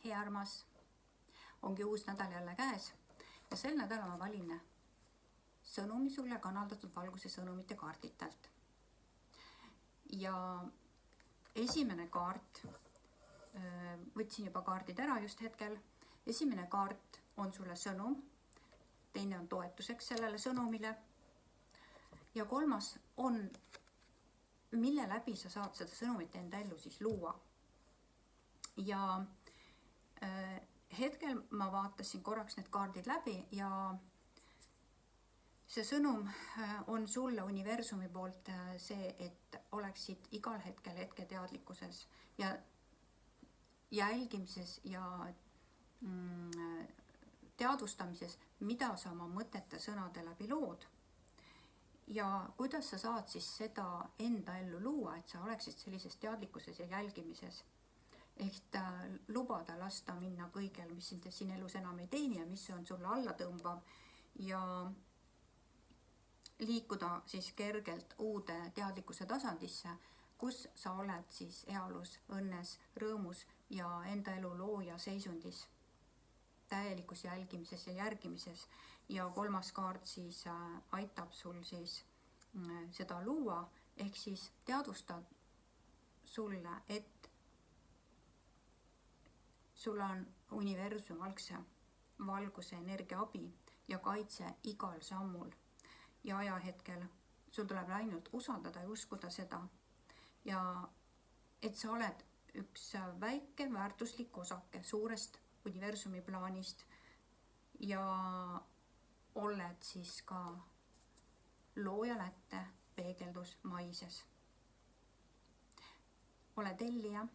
hea armas, ongi uus nädal jälle käes ja sel nädalal ma valin sõnumi sulle kanaldatud valguse sõnumite kaarditelt. Ja esimene kaart, võtsin juba kaardid ära just hetkel, esimene kaart on sulle sõnum, teine on toetuseks sellele sõnumile ja kolmas on, mille läbi sa saad seda sõnumit enda ellu siis luua. Ja hetkel ma vaatasin korraks need kaardid läbi ja see sõnum on sulle universumi poolt see, et oleksid igal hetkel hetketeadlikkuses ja jälgimises ja teadvustamises, mida sa oma mõtete sõnade läbi lood ja kuidas sa saad siis seda enda ellu luua, et sa oleksid sellises teadlikkuses ja jälgimises. Ehk lubada lasta minna kõigel, mis siin elus enam ei teeni ja mis on sulle alla tõmbav ja liikuda siis kergelt uude teadlikkuse tasandisse, kus sa oled siis heaolus, õnnes, rõõmus ja enda elu looja seisundis, täielikus jälgimises ja järgimises. Ja kolmas kaart siis aitab sul siis seda luua, ehk siis teadvustab sulle, et sul on universum valguse energia abi ja kaitse igal sammul ja ajahetkel. Sul tuleb ainult usaldada ja uskuda seda ja et sa oled üks väike väärtuslik osake suurest universumi plaanist ja oled siis ka looja lätte peegeldus maises. Ole tellija,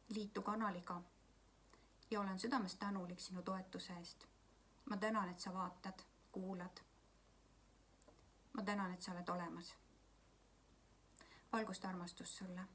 liitu kanaliga ja olen südamest tänulik sinu toetuse eest. Ma tänan, et sa vaatad, kuulad. Ma tänan, et sa oled olemas. Valgust armastust sulle.